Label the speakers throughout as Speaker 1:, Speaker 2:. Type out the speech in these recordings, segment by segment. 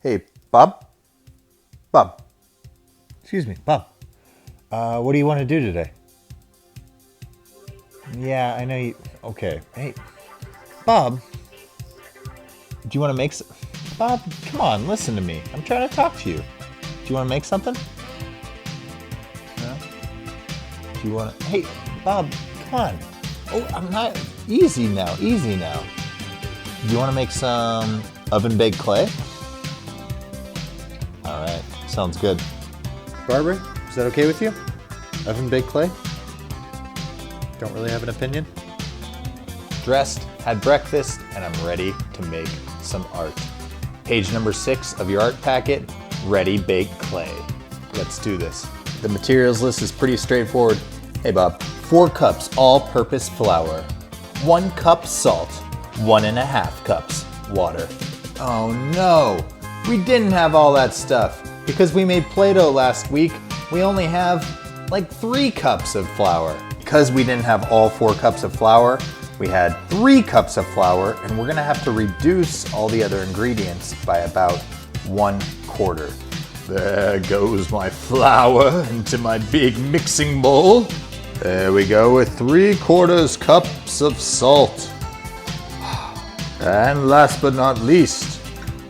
Speaker 1: Hey, Bob? Bob. Excuse me, Bob. What do you want to do today? Yeah, I know you. Okay. Hey, Bob. Do you want to make? Bob, come on, listen to me. I'm trying to talk to you. Do you want to make something? No. Do you want to? Hey, Bob, come on. Oh, I'm not. Easy now. Easy now. Do you want to make some oven baked clay? All right. Sounds good. Barbara, is that okay with you? Oven baked clay? Don't really have an opinion? Dressed, had breakfast, and I'm ready to make some art. Page number 6 of your art packet, ready baked clay. Let's do this. The materials list is pretty straightforward. Hey Bob, 4 cups all-purpose flour, 1 cup salt, 1.5 cups water. Oh no, we didn't have all that stuff. Because we made Play-Doh last week, we only have like 3 cups of flour. Because we didn't have all 4 cups of flour, we had 3 cups of flour, and we're gonna have to reduce all the other ingredients by about 1/4. There goes my flour into my big mixing bowl. There we go with 3/4 cups of salt. And last but not least,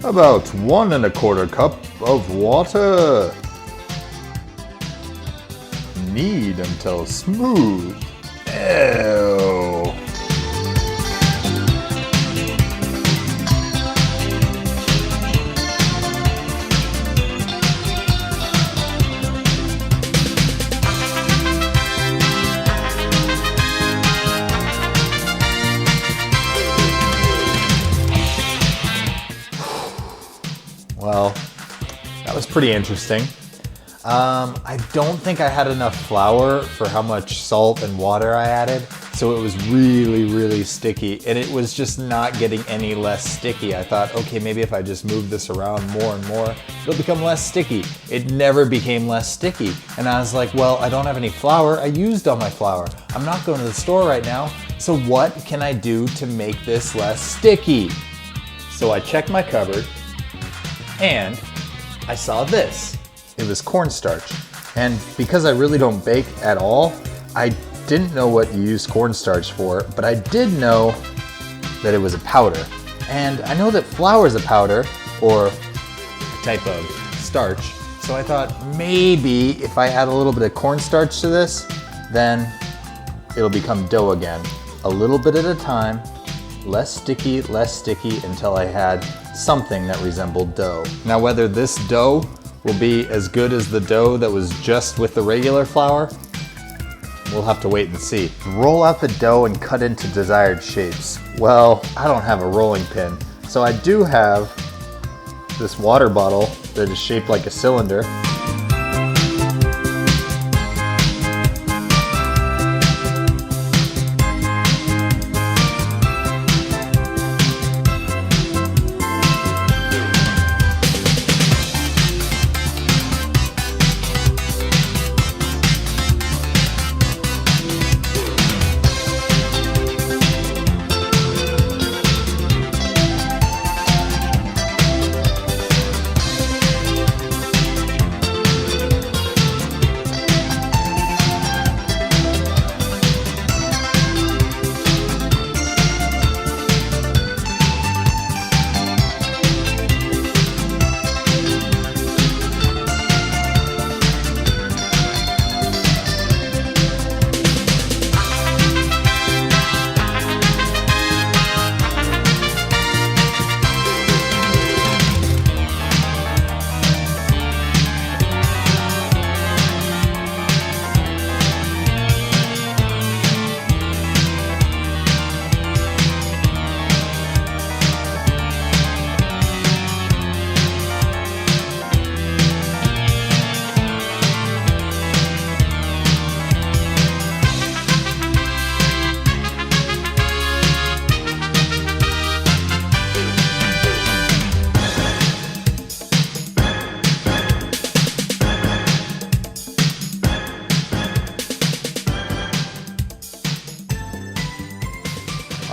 Speaker 1: about 1.25 cup of water. Knead until smooth. Ew. Well, that was pretty interesting. I don't think I had enough flour for how much salt and water I added, so it was really sticky, and it was just not getting any less sticky. I thought, okay, maybe if I just move this around more and more, it'll become less sticky. It never became less sticky, and I was like, well, I don't have any flour. I used all my flour. I'm not going to the store right now, so what can I do to make this less sticky? So I checked my cupboard, and I saw this. It was cornstarch. And because I really don't bake at all, I didn't know what you use cornstarch for, but I did know that it was a powder. And I know that flour is a powder, or a type of starch. So I thought maybe if I add a little bit of cornstarch to this, then it'll become dough again. A little bit at a time, less sticky until I had something that resembled dough. Now whether this dough will be as good as the dough that was just with the regular flour, we'll have to wait and see. Roll out the dough and cut into desired shapes. Well, I don't have a rolling pin, so I do have this water bottle that is shaped like a cylinder.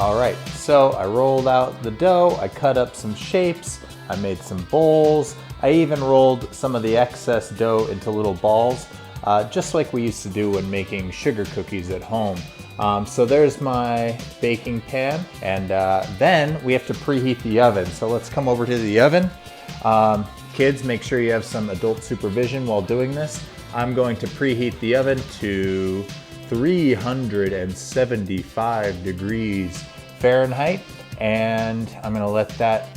Speaker 1: All right, so I rolled out the dough, I cut up some shapes, I made some bowls. I even rolled some of the excess dough into little balls, just like we used to do when making sugar cookies at home. So there's my baking pan, and then we have to preheat the oven. So let's come over to the oven. Kids, make sure you have some adult supervision while doing this. I'm going to preheat the oven to 375 degrees Fahrenheit, and I'm gonna let that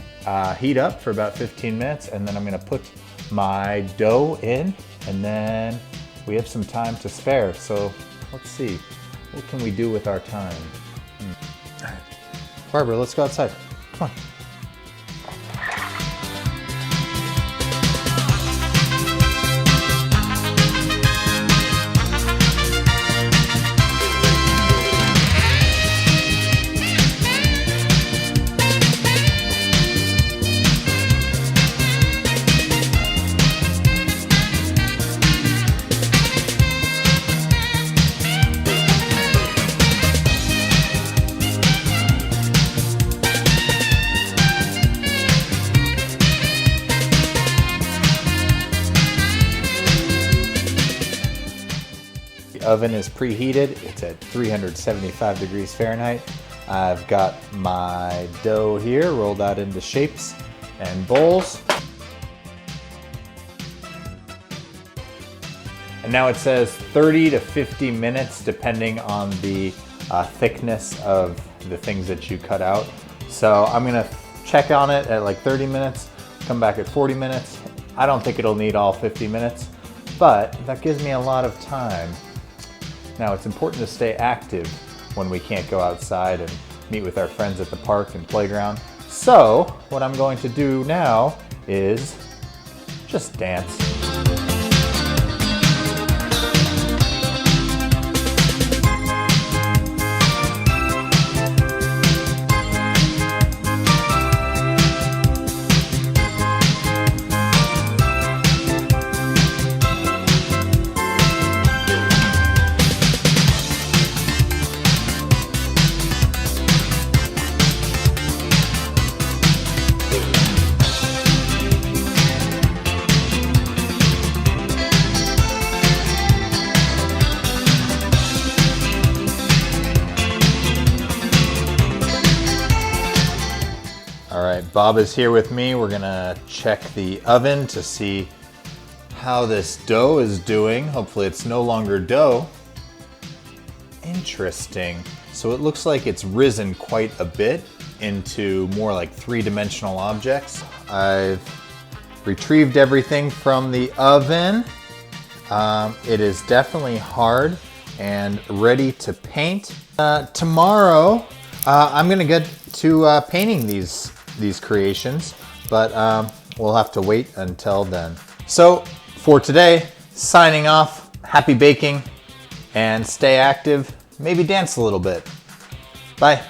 Speaker 1: heat up for about 15 minutes, and then I'm gonna put my dough in, and then we have some time to spare. So let's see, what can we do with our time? All right. Barbara, let's go outside. Come on. Oven is preheated. It's at 375 degrees Fahrenheit. I've got my dough here rolled out into shapes and bowls. And now it says 30 to 50 minutes depending on the thickness of the things that you cut out. So I'm gonna check on it at like 30 minutes, come back at 40 minutes. I don't think it'll need all 50 minutes, but that gives me a lot of time. Now, it's important to stay active when we can't go outside and meet with our friends at the park and playground. So, what I'm going to do now is just dance. All right, Bob is here with me. We're gonna check the oven to see how this dough is doing. Hopefully it's no longer dough. Interesting. So it looks like it's risen quite a bit into more like three-dimensional objects. I've retrieved everything from the oven. It is definitely hard and ready to paint. Tomorrow, I'm gonna get to painting these creations, but we'll have to wait until then. So for today, signing off, happy baking, and stay active, maybe dance a little bit. Bye.